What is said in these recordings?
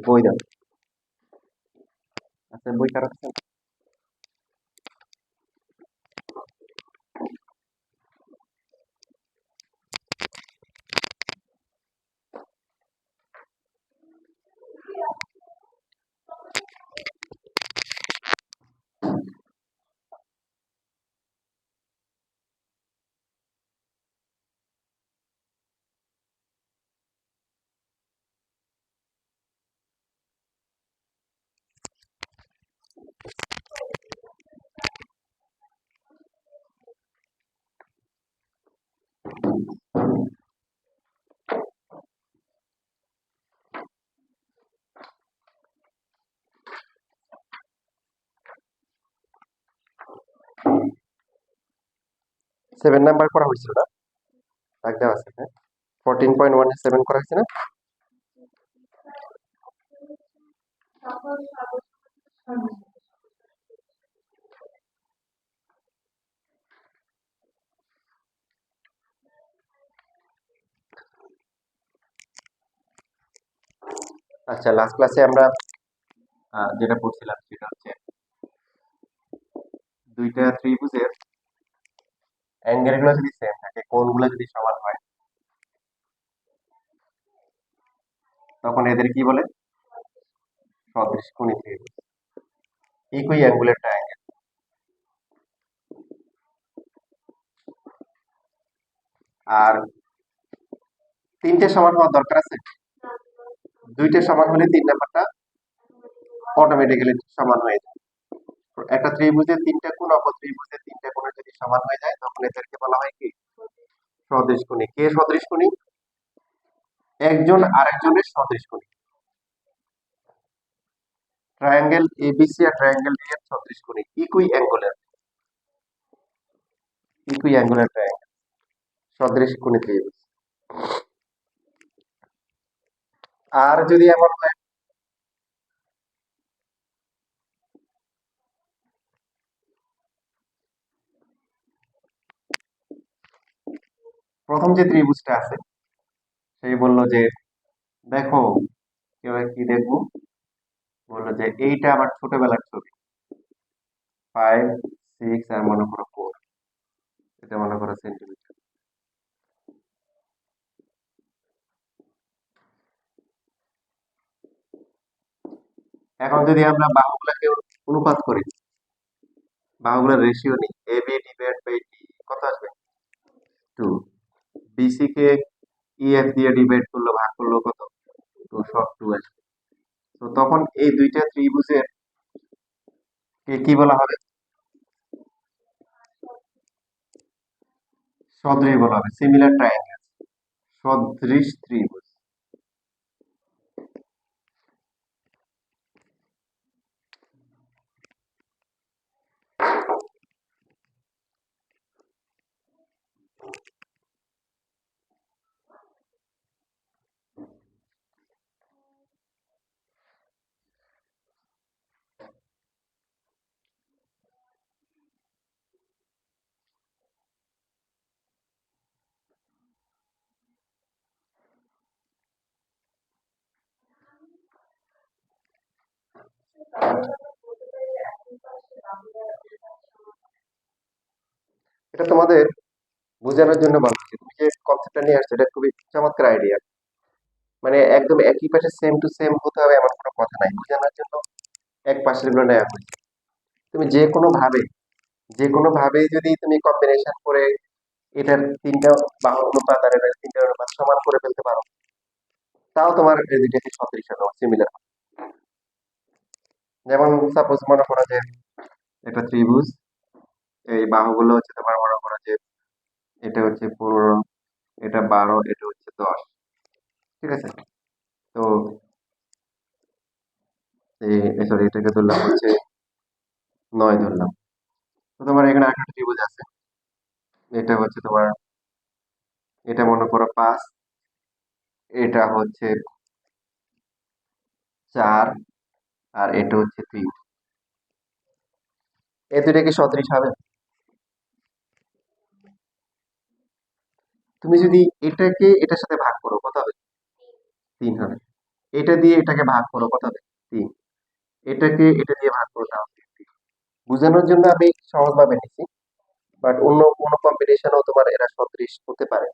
বই দাও। আচ্ছা, বই কারো কাছে? 7 নাম্বার করা হয়েছিল না? দাগ দেওয়া আছে, হ্যাঁ। 14.1 করা হয়েছে না? আচ্ছা, লাস্ট ক্লাসে আমরা যেটা পড়ছিলাম সেটা হচ্ছে দুইটা ত্রিভুজের অ্যাঙ্গেল গুলো যদি সেম থাকে, কোণগুলো যদি সমান হয়, তখন এদের কি বলে? সদৃশকোণী ত্রিভুজ, ইকুই অ্যাঙ্গুলার ট্রায়াঙ্গেল। আর তিনটে সমান হওয়ার দরকার আছে? দুইটা সমান হলে 3 নাম্বারটা অটোমেটিক্যালি সমান হয়ে যায়। একটা ত্রিভুজের 3টা কোণ অপর ত্রিভুজের 3টা কোণের যদি সমান হয়ে যায়, তখন এদেরকে বলা হয় কি? সদৃশকোণী। কে সদৃশকোণী? একজন আরেকজনের সদৃশকোণী। ট্রায়াঙ্গেল এবিসি আর ট্রায়াঙ্গেল ডি এর সদৃশকোণী, ইকুই অ্যাঙ্গুলার ট্রায়াঙ্গেল, সদৃশকোণী ত্রিভুজ। আর যদি এমন হয় প্রথম যে ত্রিভুজটা আছে, সেই বললো যে দেখো, এবার কি দেখবো? বললো যে এইটা আমার ছোটবেলার ছবি, 5, 6 আর মনে করো 4, এটা মনে করো সেন্টিমিটার। এখন যদি আমরা বাহুগুলোকে অনুপাত করি, বাহুগুলোর রেশিও নিই, A B divide by D কত আসবে? 2। বিসি কে ইএফ দিয়ে ডিভাইড করলো, ভাগ করলো কত? 2, সব 2 আসবে। তো তখন এই দুইটা ত্রিভুজের কি বলা হবে? সদৃশ বলা হবে, সিমিলার ট্রায়াঙ্গেল, সদৃশ ত্রিভুজ। এটা তোমাদের বোঝানোর জন্য বলছি, তুমি যে কনসেপ্টটা নিয়ে আসছো এটা খুবই চমৎকার আইডিয়া। মানে একদম একই পাশে সেম টু সেম হতে হবে এমন কোনো কথা নাই, বোঝানোর জন্য এক পাশের গুলো নেওয়া হয়েছে। তুমি যে কোনো ভাবে যদি তুমি কম্বিনেশন করে এটার 3টা বাহুর অনুপাত আর এটার 3টার অনুপাত সমান করে ফেলতে পারো, তাও তোমার এই দুইটাকে সদৃশ হবে, সিমিলার। যেমন সাপোজ মনে করো যে একটা ত্রিভুজ, এই বাহুগুলো হচ্ছে তোমার মনে করো যে এটা হচ্ছে 15, এটা 12, এটা হচ্ছে 10, ঠিক আছে? তো সরি, এটাকে ধরলাম হচ্ছে 9 ধরলাম। তো তোমার এখানে একটা ত্রিভুজ আছে, এটা হচ্ছে তোমার, এটা মনে করো 5, এটা হচ্ছে 4, আর এটা হচ্ছে 3। এই দুইটা কি সদৃশ হবে? তুমি যদি এটাকে এটার সাথে ভাগ করো কত হবে? 3 হবে। এটা দিয়ে এটাকে ভাগ করো, কত হবে? 3। এটাকে এটা দিয়ে ভাগ করো, তাও 3। বোঝানোর জন্য আমি সহজভাবে নিচ্ছি, বাট অন্য কোনো কম্বিনেশনও তোমার এরা সদৃশ হতে পারে।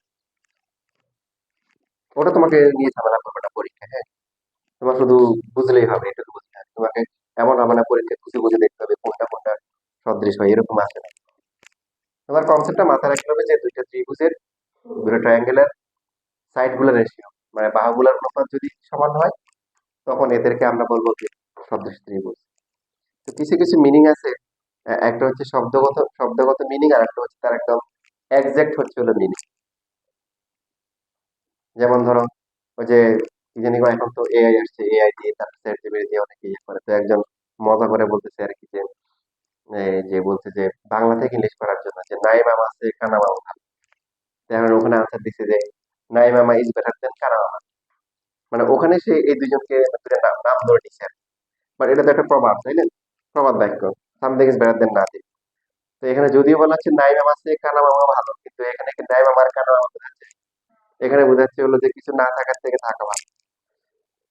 ওটা তোমাকে নিয়ে ঝামেলা করবে না পরীক্ষা, হ্যাঁ। তোমার শুধু বুঝলেই হবে, এটুকু বুঝতে হবে তোমাকে। এমন হবে না পরীক্ষা খুঁজে খুঁজে দেখতে হবে কোনটা কোনটা সদৃশ হয়, এরকম আসে না। তোমার কনসেপ্টটা মাথায় রাখতে হবে যে দুইটা ত্রিভুজের, দুটো ট্রায়াঙ্গেলের সাইড গুলো রেশিও, মানে বাহুগুলোর অনুপাত যদি সমান হয়, তখন এদেরকে আমরা বলবো কি সদৃশ ত্রিভুজ। তো কিছু কিছু মিনিং আছে। একটা হচ্ছে শব্দগত শব্দগত মিনিং, আর একটা হচ্ছে তার একদম এক্সাক্ট হচ্ছে হলো মিনিং। যেমন ধরো ওই যে কি জানি কয়, এখন তো এআই আসছে, এআই দিয়ে তারপর চ্যাট জিপিটি দিয়ে অনেকে ইয়ে করে। তো একজন মজা করে বলতেছে আর কি যে যে বলছে যে বাংলা থেকে ইংলিশ করার জন্য যে নাই মামা আছে কানা মামা ভালো। তো এখন ওখানে আনসার দিছে যে নাই মামা ইজ বেটার দেন কানা মামা। মানে ওখানে সে এই দুজনকে দুটো নাম নাম ধরে নিছে। বাট এটা তো একটা প্রবাদ, তাই না? প্রবাদ বাক্য, something is better then nothing. তো এখানে যদিও বলা হচ্ছে নাই মামা আছে কানা মামা ভালো, কিন্তু এখানে কি নাই মামা আর কানা মামা বোঝাচ্ছে? এখানে বোঝাচ্ছে হলো যে কিছু না থাকার থেকে থাকা ভালো।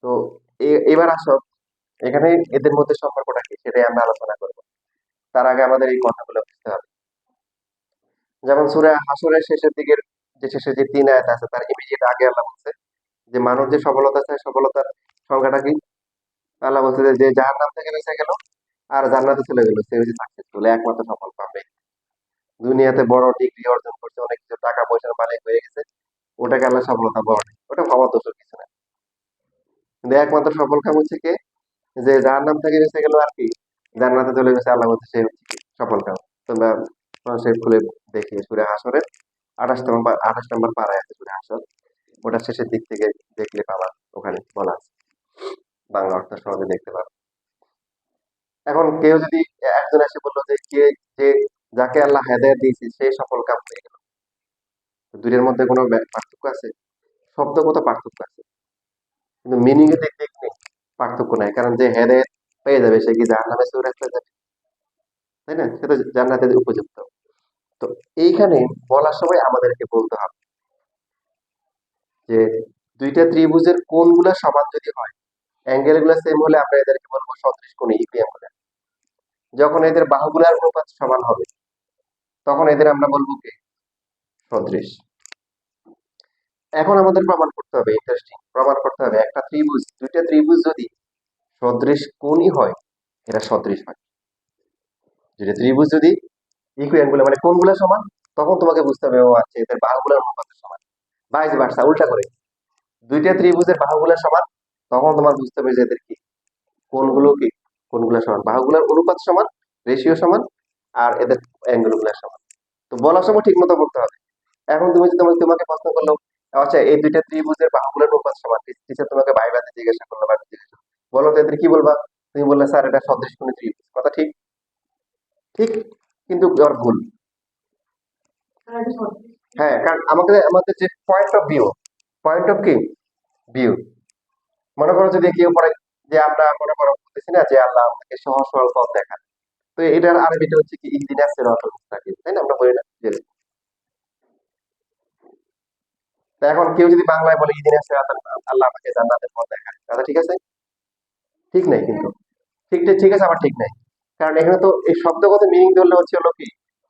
তো এবার আসো, এখানে এদের মধ্যে সম্পর্কটা কি সেটাই আমরা আলোচনা করবো। তার আগে আমাদের এই কথাগুলো বুঝতে হবে। যেমন সূরা হাসরের শেষের দিকের যে শেষে যে 3 আয়াত আছে, তার ইমিডিয়েট আগে আল্লাহ বলছে যে মানুষ যে সফলতা চায়, সফলতার সংখ্যাটা কি? আল্লাহ বলছে যে যে জাহান্নাম থেকে বেঁচে গেল আর জান্নাতে চলে গেল, সে হচ্ছে সাকসেসফুল, একমাত্র সফল পাবে। দুনিয়াতে বড় ডিগ্রি অর্জন করছে, অনেক কিছু টাকা পয়সার মালিক হয়ে গেছে, ওটাকে আল্লাহ সফলতা বলে না। ওটা ভাবার দোষের কিছু না। কিন্তু একমাত্র সফল কাম হচ্ছে কে? যে জাহান্নাম থেকে বেঁচে গেল আর কি জান্নাতে চলে গেছে, আল্লাহ বলছে সে হচ্ছে কি সফল কাম। তোমরা সে খুলে দেখি সূরা হাসরের 28 নম্বর পারায় আছে সূরা হাসর। ওটা শেষের দিক থেকে দেখলে পাবা, ওখানে বলা আছে, বাংলা অর্থ সহজে দেখতে পাবে। এখন কেউ যদি একজন এসে বললো যে কে, যে যাকে আল্লাহ হেদায়েত দিয়েছে সে সফল কাম হয়ে গেল, তো দুইটার মধ্যে কোনো পার্থক্য আছে? শব্দগত পার্থক্য আছে, কিন্তু মিনিং এর দিক থেকে নেই, পার্থক্য নাই। কারণ যে হেদায়েত পেয়ে যাবে সে কি জাহান্নামে চলে আসতে যাবে? তাই না? সে তো জান্নাতের উপযুক্ত। তো এইখানে বলার সময় আমাদেরকে বলতে হবে যে দুইটা ত্রিভুজের কোণগুলা সমান যদি হয়, অ্যাঙ্গেল গুলা সেম হলে আমরা এদেরকে বলবো সদৃশ কোণ, ইকুইঅ্যাঙ্গুলার। যখন এদের বাহুগুলার অনুপাত সমান হবে, তখন এদের আমরা বলবো কি সদৃশ। এখন আমাদের প্রমাণ করতে হবে, ইন্টারেস্টিং, প্রমাণ করতে হবে একটা ত্রিভুজ, দুইটা ত্রিভুজ যদি সদৃশ কোণই হয়, এরা সদৃশ হয়। দুইটা ত্রিভুজ যদি ইকুইঅ্যাঙ্গুলার মানে কোণগুলা সমান, তখন তোমাকে বুঝতে হবে ও আচ্ছা এদের বাহুগুলার অনুপাত সমান। ভাইস ভার্সা, উল্টা করে, দুইটা ত্রিভুজের বাহুগুলা সমান, তখন তোমার বুঝতে হবে যে এদের কি কোণগুলো কি কোণগুলা সমান, বাহুগুলার অনুপাত সমান, রেশিও সমান, আর এদের অ্যাঙ্গেল গুলা সমান। তো বলার সময় ঠিক মতো বলতে হবে। এখন তুমি যদি তোমাকে প্রশ্ন করলো আচ্ছা এই দুইটা ত্রিভুজের বাহুগুলোর অনুপাত সমান, টিচার তোমাকে ভাইভাতে জিজ্ঞাসা করলো বা জিজ্ঞাসা করলো, বলো তো এদের কি বলবা? তুমি বললে স্যার এটা সদৃশকোণী ত্রিভুজ, কথা ঠিক, ঠিক, কিন্তু ওর ভুল। হ্যাঁ, কারণ আমাদের আমাদের যে point of view, point of কি ভিউ, মনে করো যদি কেউ পড়ে যে আমরা মনে করো বলতেছি না যে আল্লাহ আমাকে সহজ সরল পথ দেখান, তো এটার আরবিটা হচ্ছে কি ইহদিনাস সিরাতাল মুস্তাকিম, তাই না? আমরা বলি না যে, তা এখন কেউ যদি বাংলায় বলে ইহদিনাস সিরাতাল, আল্লাহ আমাকে জান্নাতের পথ দেখান, কথা ঠিক আছে? ঠিক নাই কিন্তু, ঠিক ঠিক ঠিক আছে, আবার ঠিক নাই। কারণ এখানে তো এই শব্দগত মিনিং ধরলে হচ্ছে হলো কি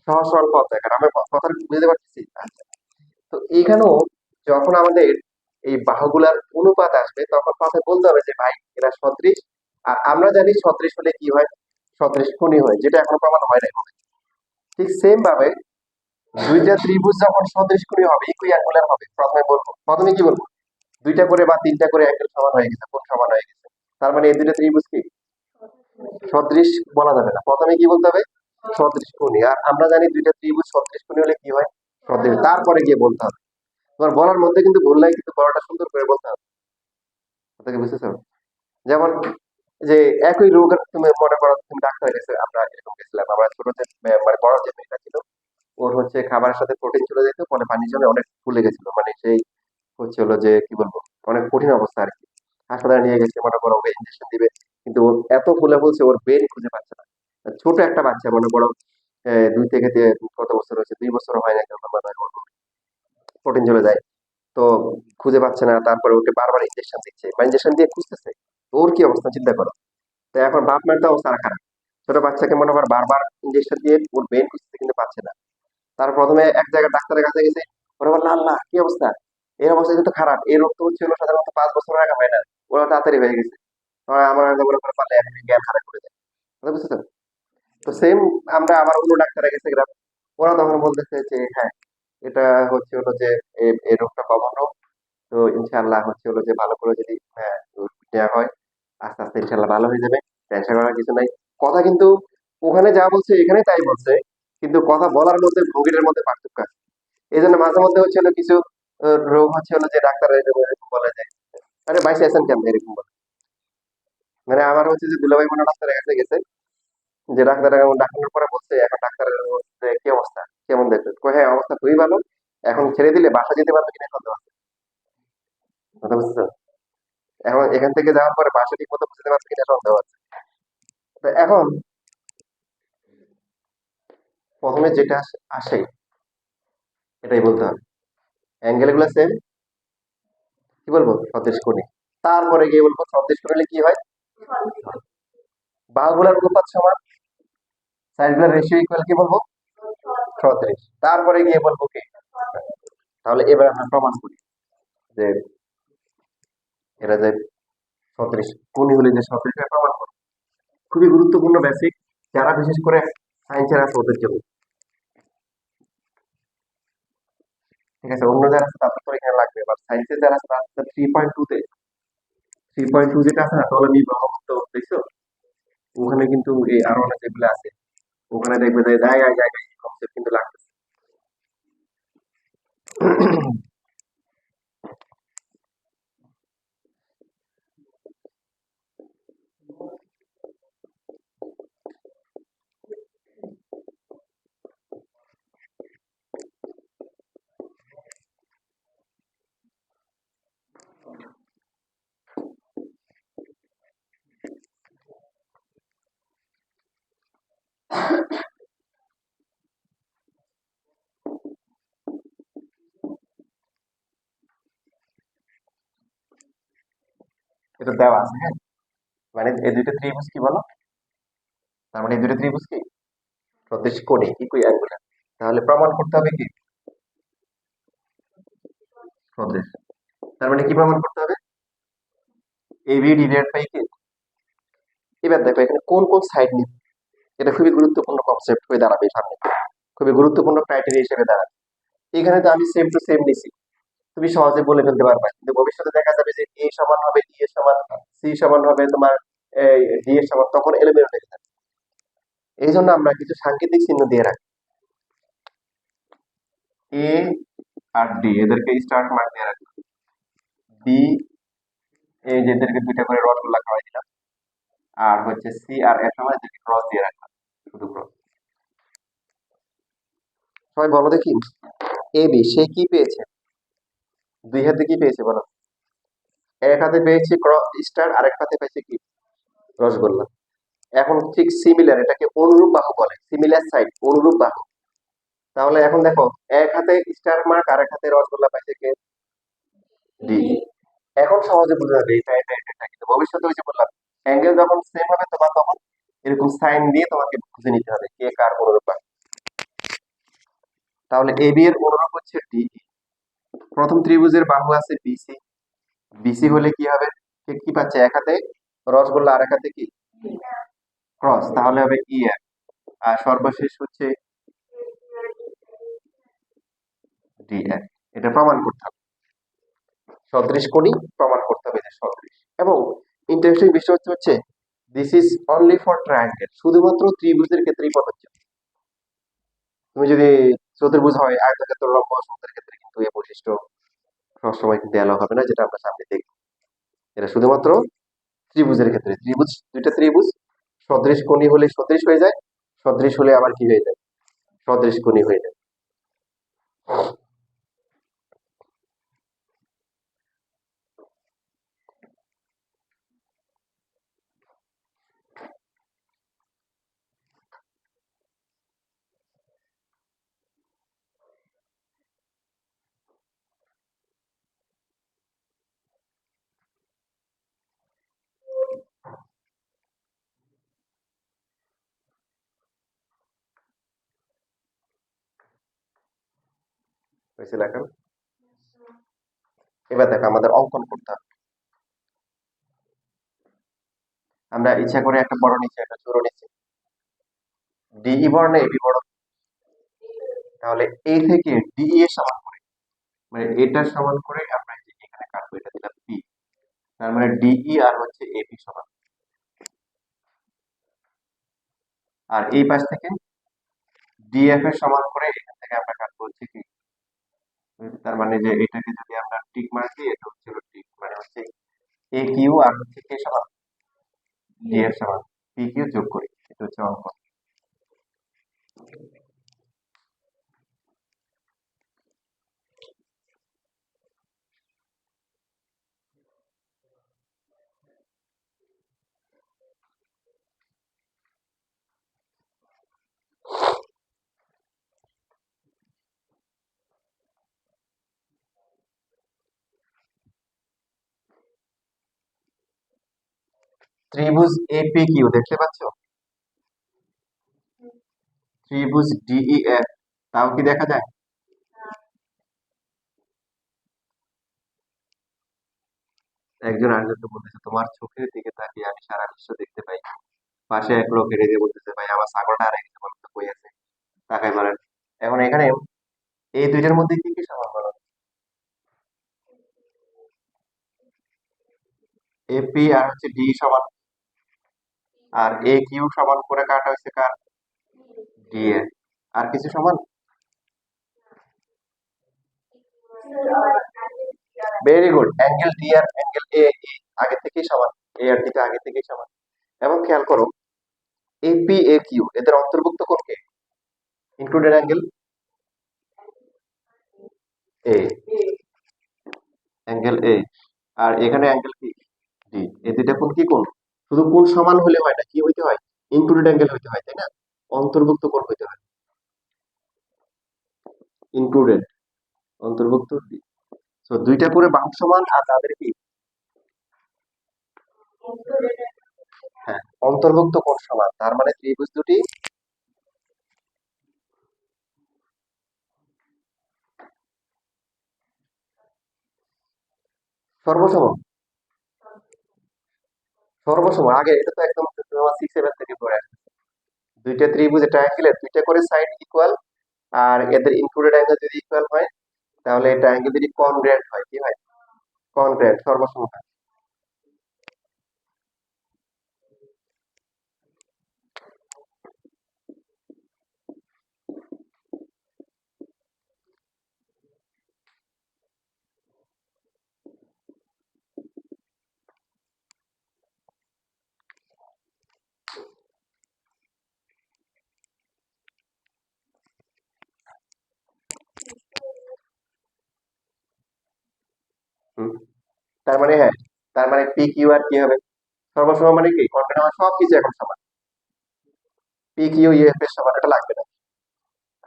সহজ সরল পথ দেখান, আমরা কথা বুঝতে পারতেছি। আচ্ছা, তো এইখানেও যখন আমাদের এই বাহুগুলার অনুপাত আসবে, তখন কথা বলতে হবে যে ভাই এরা সদৃশ। আর আমরা জানি সদৃশ হলে কি হয়, সদৃশ কোণী হয়, যেটা এখনো প্রমাণ হয় নাই। ঠিক সেম ভাবে দুইটা ত্রিভুজ যখন সদৃশ কোণী হবে, ইকুইঅ্যাঙ্গুলার হবে, প্রথমে বলবো, প্রথমে কি বলবো? দুইটা করে বা তিনটা করে অ্যাঙ্গেল সমান হয়ে গেছে, কোণ সমান হয়ে গেছে, তার মানে এই দুইটা ত্রিভুজ কি সদৃশ বলা যাবে না, প্রথমে কি বলতে হবে? সদৃশ কোণী। আর আমরা জানি দুইটা ত্রিভুজ সদৃশ কোণী হলে কি হয়, সদৃশ, তারপরে গিয়ে বলতে হবে। তোমার বলার মধ্যে কিন্তু ভুল নাই, কিন্তু বলাটা সুন্দর করে বলতে হবে। কথা কি বুঝতেছো? যেমন যে একই রোগ, তুমি মনে করো তুমি ডাক্তার কাছে, আমরা এরকম গেছিলাম, আমরা ছোট যে মানে বড় যে মেয়েটা ছিল, ওর হচ্ছে খাবারের সাথে প্রোটিন চলে যেত, পরে পানির জন্য অনেক ফুলে গেছিল, মানে সেই হচ্ছে হলো যে কি বলবো, অনেক কঠিন অবস্থা আর কি। হাসপাতালে নিয়ে গেছে, মনে করো ওকে ইঞ্জেকশন দিবে, কিন্তু ওর এত ফুলে বলছে ওর ব্রেন খুঁজে পাচ্ছে না। ছোট একটা বাচ্চা, মনে করো 2 থেকে কত বছর হয়েছে, 2 বছর হয় না, প্রোটিন চলে যায়। তো খুঁজে পাচ্ছে না, তারপরে ওকে বারবার ইনজেকশন দিচ্ছে বা ইনজেকশন দিয়ে খুঁজতেছে। তো ওর কি অবস্থা চিন্তা করো। তো এখন বাপ মায়ের তো অবস্থা আরো খারাপ। ছোট বাচ্চাকে মনে কর বারবার ইনজেকশন দিয়ে ওর ব্রেন খুঁজতে কিন্তু পাচ্ছে না। তার প্রথমে এক জায়গায় ডাক্তারের কাছে গেছে। ওরা বললো আল্লাহ কি অবস্থা, এই অবস্থা কিন্তু খারাপ, এই রোগ তো হচ্ছিল সাধারণত 5 বছর আগে হয় না, ওরা তাড়াতাড়ি হয়ে গেছে। আমার মনে করে পারলে এখন জ্ঞান হারা করে দেয়। বুঝতে পারছো? তো সেম আমরা আবার অন্য ডাক্তারের কাছে গেলাম। ওরা তখন বলতেছে যে হ্যাঁ, এটা হচ্ছে হলো যে এই রোগটা কমন রোগ। তো ইনশাআল্লাহ হচ্ছে হলো যে ভালো করে যদি দেওয়া হয়, আস্তে আস্তে ইনশাআল্লাহ ভালো হয়ে যাবে। টেনশন করার কিছু নাই। কথা কিন্তু ওখানে যা বলছে এখানে তাই বলছে, কিন্তু কথা বলার মধ্যে ভঙ্গিটার মধ্যে পার্থক্য আছে। এই জন্য মাঝে মধ্যে হচ্ছে হলো কিছু রোগ হচ্ছে হলো যে ডাক্তার এরকম বলে যে আরে বাইসে আছেন কেন এরকম বলে। মানে আমার হচ্ছে যে দুলাভাই কোনো ডাক্তারের কাছে গেছে, যে ডাক্তার এখন দেখানোর পরে বলছে এখন ডাক্তারের যে কি অবস্থা, কেমন দেখবে, কই হ্যাঁ অবস্থা খুবই ভালো, এখন ছেড়ে দিলে বাসা যেতে পারবে কিনা সন্দেহ আছে। কথা বুঝছো? এখন এখান থেকে যাওয়ার পরে বাসা ঠিক মতো বুঝতে পারবে কিনা সন্দেহ আছে। তো এখন প্রথমে যেটা আসে এটাই বলতে হবে। অ্যাঙ্গেল গুলো সেম, কি বলবো 36 কোণে। তারপরে গিয়ে বলবো 36 কোণ হলে কি হয়, বাহুগুলোর অনুপাত সমান, সাইড গুলোর রেশিও ইকুয়াল কি বলবো 36। তারপরে গিয়ে বলবো কি, তাহলে এবার আমরা প্রমাণ করি যে এটা যে 36 কোণই হলে যে 36 প্রমাণ করো। খুবই গুরুত্বপূর্ণ বেসিক, যারা বিশেষ করে সায়েন্সের আছে ওদের জন্য। ঠিক আছে, অন্য যারা আছে তাদের তো এখানে লাগবে, বা সায়েন্সের যারা আছে তাদের 3.2 তে, 3.2 যেটা আছে না টলমি ব্রহ্মপুত্র, দেখছো? ওখানে কিন্তু এই আরো অনেক যেগুলো আছে, ওখানে দেখবে যে জায়গায় জায়গায় কনসেপ্ট কিন্তু লাগতেছে। এটা দেওয়া আছে, হ্যাঁ। মানে এই দুইটা ত্রিভুজ কি বলো, তার মানে এই দুইটা ত্রিভুজ কি 36 কোণে ইকুই অ্যাঙ্গুলার। তাহলে প্রমাণ করতে হবে কি 36। তার মানে কি প্রমাণ করতে হবে, এবি ডিভাইড বাই কি। এবার দেখো এখানে কোন কোন সাইড নিবে, এটা খুবই গুরুত্বপূর্ণ কনসেপ্ট হয়ে দাঁড়াবে সামনে, খুবই গুরুত্বপূর্ণ ক্রাইটেরিয়া হিসেবে দাঁড়াবে। এখানে তো আমি সেম টু সেম নিছি, তুমি সহজে বলে ফেলতে পারবে, কিন্তু ভবিষ্যতে দেখা যাবে যে এ সমান হবে ই এর সমান, সি সমান হবে তোমার ডি এর সমান, তখন এলোমেলো হয়ে যাবে। এই জন্য আমরা কিছু সাংকেতিক চিহ্ন দিয়ে রাখি, এ আর ডি এদেরকে স্টার্ট মার্ক দিয়ে রাখি, বি এই যে এদেরকে দুইটা করে রড গুলা খাওয়াই দিলাম, আর হচ্ছে সি আর এর সময় এদেরকে ক্রস দিয়ে রাখলাম, শুধু ক্রস। সবাই বলো দেখি, এ বি সে কি পেয়েছে, দুই হাতে কি পেয়েছে বলো। এক হাতে পেয়েছে স্টার, আরেক হাতে পেয়েছে কি রসগোল্লা। এখন ঠিক সিমিলার, এটাকে অনুরূপ বাহু বলে, সিমিলার সাইড অনুরূপ বাহু। তাহলে এখন দেখো এক হাতে স্টার মার্ক আর এক হাতে রসগোল্লা পাইছে কে, ডি। এখন সহজে বোঝা যাবে এটা, কিন্তু ভবিষ্যতে ওই যে বললাম অ্যাঙ্গেল যখন সেম হবে তোমার তখন এরকম সাইন দিয়ে তোমাকে খুঁজে নিতে হবে কে কার অনুরূপ বাহু। তাহলে এবি এর অনুরূপ হচ্ছে ডি। প্রথম ত্রিভুজের বাহু আছে বিসি, বিসি হলে কি হবে, কে কি পাচ্ছে এক হাতে রসগোল্লা আর এক হাতে কি ক্রস, তাহলে হবে ই এফ। আর সর্বশেষ হচ্ছে ডি এফ। এটা প্রমাণ করতে হবে, 36 কোণই প্রমাণ করতে হবে যে 36। এবং ইন্টারেস্টিং বিষয় হচ্ছে this is only for triangle, শুধুমাত্র ত্রিভুজের ক্ষেত্রেই প্রযোজ্য। তুমি যদি চতুর্ভুজ হয়, আয়তক্ষেত্র, লম্ব, সমতলের ক্ষেত্রে কিন্তু এই বৈশিষ্ট্য সবসময় কিন্তু অ্যালাউ হবে না, যেটা আমরা সামনে দেখব। এটা শুধুমাত্র ত্রিভুজের ক্ষেত্রে, ত্রিভুজ দুইটা ত্রিভুজ 36 কোণী হলে 36 হয়ে যায়, সদৃশ হলে আবার কি হয়ে যায় 36 কোণী হয়ে যায়। হয়েছে লেখা? এবার দেখো আমাদের অঙ্কন করতে হবে। আমরা ইচ্ছা করে একটা বড় নিচে একটা ছোট নিচ্ছি, ডিই বড় না এবি বড়? তাহলে এই থেকে ডিই এর সমান করে, মানে এটা সমান করে আমরা এই যে এখানে কাটবো, এটা দিলাম পি, তার মানে ডিই আর হচ্ছে এবি সমান। আর এই পাশ থেকে ডিএফ এর সমান করে এখান থেকে আমরা কাটবো হচ্ছে কি, তার মানে যে এটাকে যদি আমরা টিক মার্ক দিই, এটা হচ্ছে টিক মানে হচ্ছে এ কিউ আর হচ্ছে কে সমান ডিএফ সমান পি কিউ যোগ করি, এটা হচ্ছে অঙ্ক। ত্রিভুজ এপি কিউ দেখতে পাচ্ছ, ত্রিভুজ ডিইএফ, তাও কি দেখা যায়? একজন আরেকজনকে বলতেছে তোমার চোখের দিকে তাকিয়ে আমি সারা বিশ্ব দেখতে পাই। পাশে এক লোক হেরে দিয়ে বলতেছে ভাই আমার ছাগলটা হারিয়ে গেছে, বলতে কই আছে, তাকাই বলেন। এখন এখানে এই দুইটার মধ্যে কি কি সমান বলো? এপি আর হচ্ছে ডি সমান, আর এ কিউ সমান করে কাটা হয়েছে কার, ডি এ। আর কিছু সমান? ভেরি গুড, অ্যাঙ্গেল ডি আর অ্যাঙ্গেল এ আগে থেকেই সমান, এ আর ডিটা আগে থেকেই সমান। এবং খেয়াল করো এপি এ কিউ এদের অন্তর্ভুক্ত কোণ কে, included angle A, angle A. আর এখানে অ্যাঙ্গেল কি, ডি। এই দুইটা কোণ কি কোণ? শুধু কোণ সমান হলে হয় না, কি হইতে হয়, ইনক্লুডেড অ্যাঙ্গেল হইতে হয়, তাই না? অন্তর্ভুক্ত কোণ হইতে হয়, ইনক্লুডেড, অন্তর্ভুক্ত ডি। সো দুইটা করে বাহু সমান আর তাদের কি, হ্যাঁ, অন্তর্ভুক্ত কোণ সমান, তার মানে ত্রিভুজ দুটি সর্বসম। সর্বসম আগে এটা তো একদম তোমার 6-7 থেকে পড়ে আসছে। দুইটা ত্রিভুজ ট্রায়াঙ্গেলের দুইটা করে সাইড ইকুয়াল, আর এদের ইনক্লুডেড অ্যাঙ্গেল যদি ইকুয়াল হয়, তাহলে এই ট্রায়াঙ্গেল যদি কনগ্রেন্ট হয়, কি হয়, কনগ্রেন্ট, সর্বসম হয়। হুম, তার মানে হ্যাঁ, তার মানে পি কিউ আর কি হবে, সর্বসম মানে কি, কনগ্রেন্ট আমার সবকিছু এখন সমান, পি কিউ ইউএফ এর সমান, এটা লাগবে না।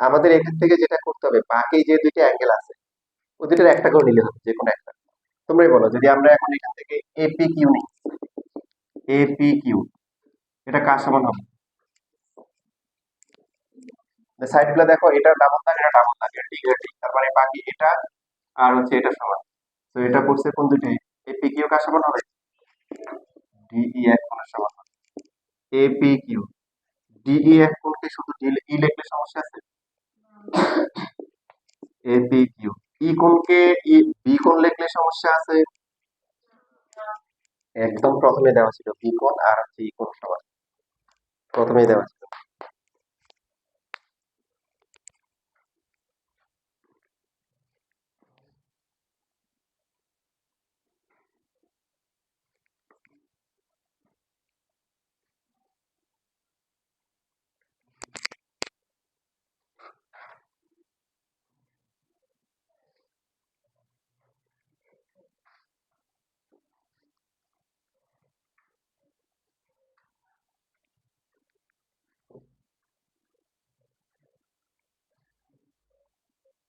আমাদের এখান থেকে যেটা করতে হবে, বাকি যে দুইটা অ্যাঙ্গেল আছে ওই দুইটার একটা করে নিলে হবে, যে কোনো একটা। তোমরাই বলো, যদি আমরা এখন এখান থেকে এপি কিউ নিই, এপি কিউ, এটা কার সমান হবে? সাইড গুলো দেখো, এটা ডাবল দাগ, এটা ডাবল দাগ, এটা ডিগ্রি ঠিক, তার মানে বাকি এটা আর হচ্ছে এটা সমান। তো এটা পড়ছে কোন দুইটাই, এপি কিউ কার সমান হবে, ডিইএফ কোণের সমান হবে। এপি কিউ ডিইএফ কোণকে শুধু ই লিখলে সমস্যা আছে, এপি কিউ ই কোণকে বি কোণ লিখলে সমস্যা আছে, একদম প্রথমে দেওয়া ছিল বি কোণ আর হচ্ছে ই কোণ সমান, প্রথমেই দেওয়া ছিল।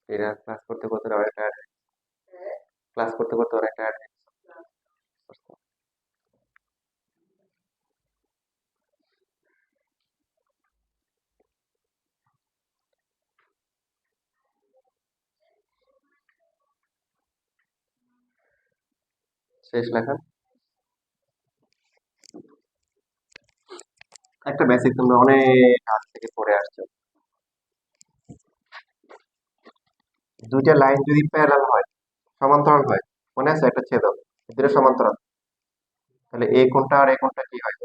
এরা ক্লাস করতে করতে অনেক টায়ার্ড, ক্লাস করতে করতে অনেক টায়ার্ড। শেষ লেখা। একটা বেসিক তোমরা অনেক আগ থেকে পড়ে আসছো। দুইটা লাইন যদি প্যারালাল হয়, সমান্তরাল হয়, মনে আছে একটা ছেদক, দুটো সমান্তরাল, তাহলে এই কোণটা আর এই কোণটা কি হয়?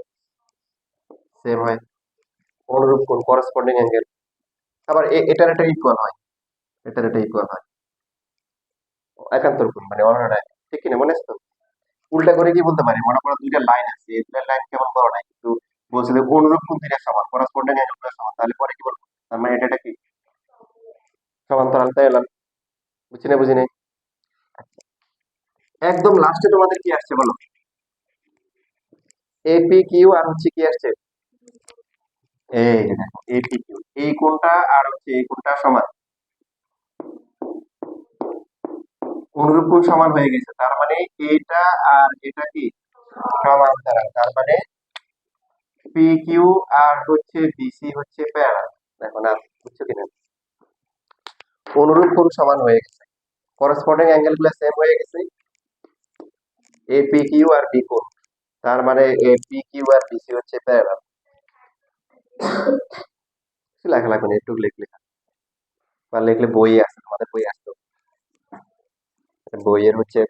সেম হয়, অনুরূপ কোণ, করেসপন্ডিং অ্যাঙ্গেল। আবার এটার এটা ইকুয়াল হয়, এটার এটা ইকুয়াল হয়, একান্তর কোণ মানে অর্থাৎ, ঠিক কিনা মনে আছে তো? উল্টা করে কি বলতে পারি, মনে করো দুইটা লাইন আছে, এই দুইটা লাইন কেমন বড় নাই, কিন্তু বলছে যে অনুরূপ কোণ দুইটা সমান, করেসপন্ডিং অ্যাঙ্গেল দুটো সমান, তাহলে পরে কি বলবো? তার মানে এটা কি সমান্তরাল, তাই এলাম। বুঝছি না, বুঝি নাই? একদম লাস্টে তোমাদের কি আসছে বলো? এপি কিউ আর হচ্ছে কি আসছে? এই যে দেখো এপি কিউ, এই কোণটা আর হচ্ছে এই কোণটা সমান, অনুরূপ কোণ সমান হয়ে গেছে, তার মানে এটা আর এটা কি সমান্তরাল, তার মানে পি কিউ আর হচ্ছে বিসি হচ্ছে প্যারালাল। দেখো না, বুঝছো কিনা? অনুরূপ কোণ সমান হয়ে গেছে, করেসপন্ডিং অ্যাঙ্গেল গুলো সেম হয়ে গেছে, এ পি কিউ আর বি কোণ, তার মানে এ পি কিউ আর বিসি হচ্ছে প্যারালাল। লেখা লাগবে না, একটু লিখলে, বা লিখলে বই আছে, আমাদের বই আসতো, বইয়ের হচ্ছে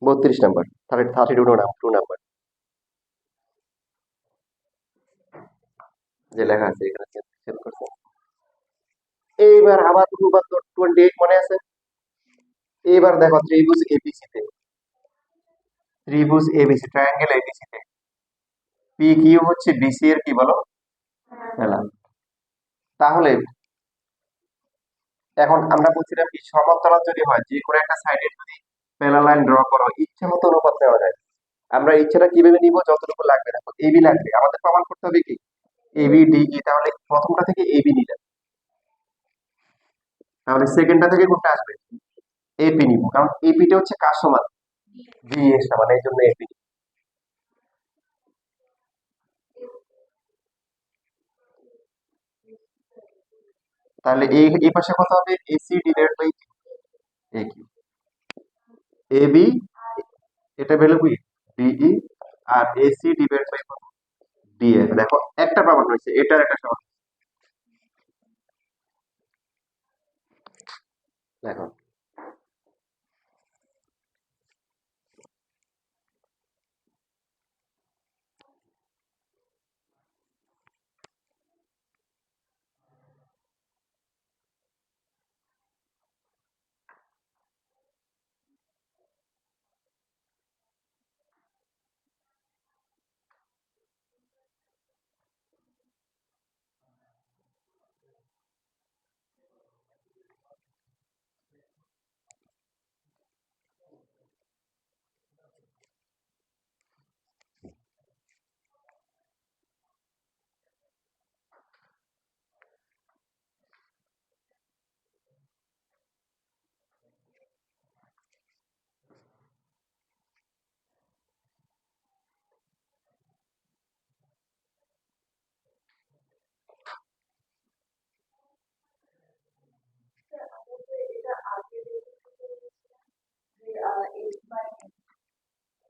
32 নাম্বার, 32 নাম্বার যে লেখা আছে এখানে সেভ করছে। এইবার আবার উপপাদ্য 28 মনে আছে? এবার দেখো ত্রিভুজ এবিসি তে, ত্রিভুজ এবিসি, ট্রায়াঙ্গেল এবিসি তে পি কিউ হচ্ছে বিসি এর কি বলো? মেলা। তাহলে এখন আমরা বলছিলাম কি, সমান্তরাল যদি হয়, যে কোনো একটা সাইডে যদি প্যারালাল লাইন ড্র করো, ইচ্ছা মতো অনুপাত নেওয়া যায়। আমরা ইচ্ছাটা কিভাবে নিব? যতটুকু লাগবে, দেখো এবি লাগবে, আমাদের প্রমাণ করতে হবে কি এবি ডিই, তাহলে প্রথমটা থেকে এবি নিলাম, তাহলে সেকেন্ডটা থেকে কোনটা আসবে? এপি নিব, কারণ এপিটা হচ্ছে কার সমান? ডি এর সমান, এই জন্য এপি। তাহলে এই পাশে কত হবে? AC divide by A Q, AB এটা ভ্যালু কি ডিই, আর এসি ডিভাইড বাই ডিএ। দেখো একটা প্রমাণ হয়েছে, এটার একটা সমান। দেখো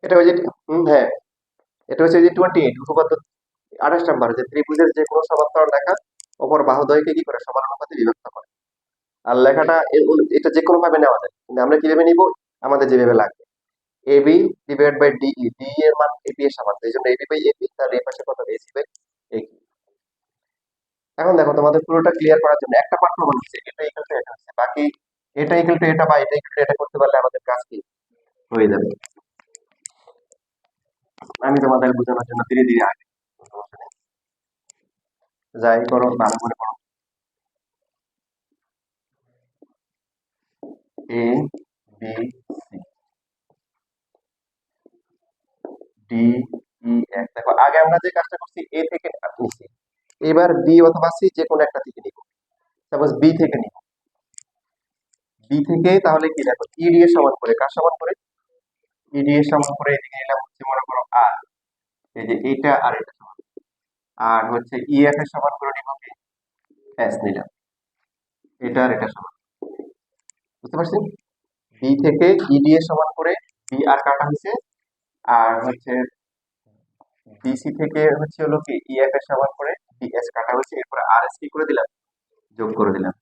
এটা হচ্ছে, হ্যাঁ, এটা হচ্ছে যে 28 উপপাদ্য 28 নাম্বার, যে ত্রিভুজের যে কোনো সমান্তরাল রেখা অপর বাহুদ্বয়কে কি করে সমানুপাতে বিভক্ত করে। আর লেখাটা এটা যে কোনো ভাবে নেওয়া যায়, কিন্তু আমরা কিভাবে নিব? আমাদের যেভাবে লাগবে। AB divide by DE, D এর মান এবি এর সমান, এই জন্য এবি বাই এবি, তাহলে এই পাশে কত? এসি বাই একি। এখন দেখো তোমাদের পুরোটা ক্লিয়ার করার জন্য একটা পার্ট প্রমাণ হচ্ছে, এটা ইকুয়াল টু এটা হচ্ছে, বাকি এটা ইকুয়াল টু এটা বা এটা ইকুয়াল টু এটা করতে পারলে আমাদের কাজ কি হয়ে যাবে। আমি তোমাদের বোঝানোর জন্য ধীরে ধীরে আগে, সমস্যা নেই। যাই করো ভালো করে করো। A B C D E F, দেখো আগে আমরা যে কাজটা করছি এ থেকে নিছি, এবার বি অথবা সি যে কোনো একটা থেকে নিব। সাপোজ বি থেকে নিব, বি থেকে তাহলে কি দেখো ইডি এর সমান করে, কার সমান করে? ইডি এর সমান করে এদিকে নিলাম হচ্ছে মনে করো আর, এই যে এটা আর এটা সমান, আর হচ্ছে ইএফ এর সমান করে নিব কি এস নিলাম, এটা আর এটা সমান। বুঝতে পারছেন? বি থেকে ইডি এর সমান করে বি আর কাটা হয়েছে, আর হচ্ছে বিসি থেকে হচ্ছে হলো কি ইএফ এর সমান করে বিএস কাটা হয়েছে, এরপরে আর এস কি করে দিলাম, যোগ করে দিলাম।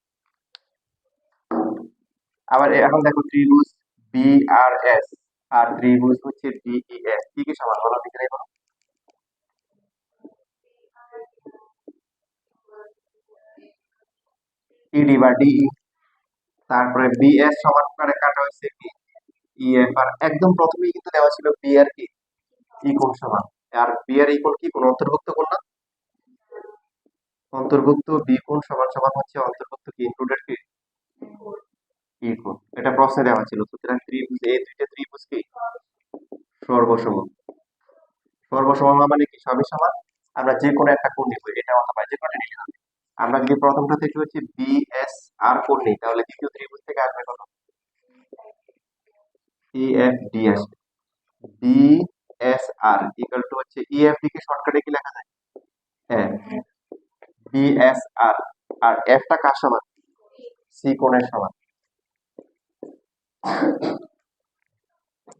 আবার এখন দেখো ত্রিভুজ বি আর এস আর ত্রিভুজ হচ্ছে ডিইএস কি কি সমান বলো দেখে বলো। ইডি বা ডিই, তারপরে বিএস সমান করে কাটা হয়েছে কি ইএফ, আর একদম প্রথমেই কিন্তু দেওয়া ছিল বি আর কি ইকুয়াল সমান, আর বি আর ইকুয়াল কি কোন অন্তর্ভুক্ত কোণ না, অন্তর্ভুক্ত বি কোণ সমান সমান হচ্ছে অন্তর্ভুক্ত কি ইনক্লুডেড কি ই কোণ, এটা প্রশ্নে দেওয়া ছিল। সুতরাং ত্রিভুজ এই দুইটা ত্রিভুজ কি সর্বসম, সর্বসম মানে কি সবই সমান, আমরা যে কোনো একটা কোণ নিব, এটা অথবা যে কোনো নিলে হবে। আমরা যদি প্রথমটা থেকে হচ্ছে বিএস আর কোণ নিই, তাহলে দ্বিতীয় ত্রিভুজ থেকে আসবে কত ইএফ ডি আসবে। বিএসআর ইকুয়াল টু হচ্ছে ইএফডি কে শর্টকাটে কি লেখা যায়, হ্যাঁ বিএসআর, আর এফটা কার সমান সি কোণের সমান।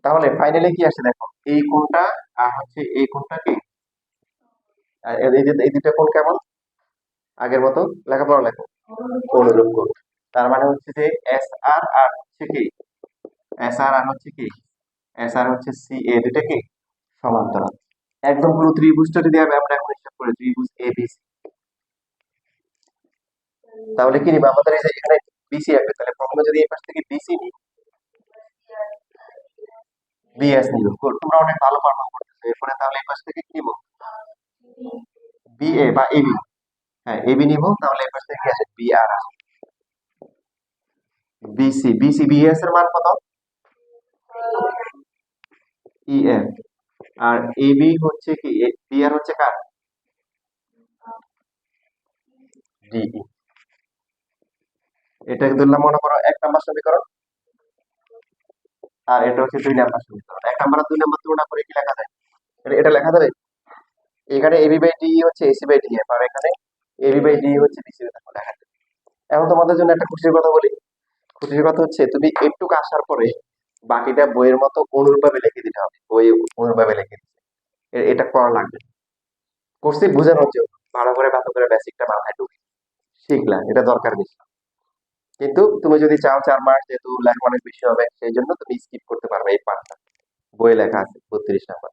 তাহলে ফাইনালি কি আসে দেখো, এই কোণটা আর হচ্ছে এই কোণটা কি, আর এই দুইটা কোণ কেমন আগের মতো, লেখাপড়া লেখো অনুরূপ কোণ। তার মানে হচ্ছে যে এস আর আর হচ্ছে কি এস আর আর হচ্ছে কি এস আর হচ্ছে সি এ দুইটা কি সমান্তরাল। একদম পুরো ত্রিভুজটা যদি আমরা এখন হিসাব করি ত্রিভুজ এ বি সি, তাহলে কি নিব আমাদের, এই যে এখানে বিসি আসবে, তাহলে প্রথমে যদি এই পাশ থেকে বিসি নিই, বিএস নিব, তোমরা অনেক ভালো পারফর্ম করতেছো, এরপরে তাহলে এই পাশ থেকে কি নিব বিএ বা এবি, হ্যাঁ এবি নিব, তাহলে এই পাশ থেকে কি আসে বি আর আসে, বিসি বিসি বিএস এর মান কত ইএফ, আর এবি হচ্ছে কি বি আর হচ্ছে কার ডিই। এটা ধরলাম মনে করো 1 নম্বর সমীকরণ, আর এটা হচ্ছে 2 নম্বর সমীকরণ। 1 নম্বর আর 2 নম্বর তুলনা করে কি লেখা যায়, এটা লেখা যাবে, এখানে এবি বাই ডি হচ্ছে এসি বাই ডিএফ, আর এখানে এবি বাই ডি হচ্ছে বিসি দেখো লেখা যায়। এখন তোমাদের জন্য একটা খুশির কথা বলি, খুশির কথা হচ্ছে তুমি একটু আসার পরে বাকিটা বইয়ের মতো অনুরূপভাবে লিখে দিতে হবে, বই অনুরূপভাবে লিখে দিতে, এটা করা লাগবে, করছি বোঝানোর জন্য, ভালো করে ভালো করে বেসিকটা মাথায় ঢুকে শিখলা, এটা দরকার বেশি। কিন্তু তুমি যদি চাও 4 মাস যেহেতু লেখা অনেক বেশি হবে, সেই জন্য তুমি স্কিপ করতে পারবে এই পার্টটা, বইয়ে লেখা আছে 32 নম্বর।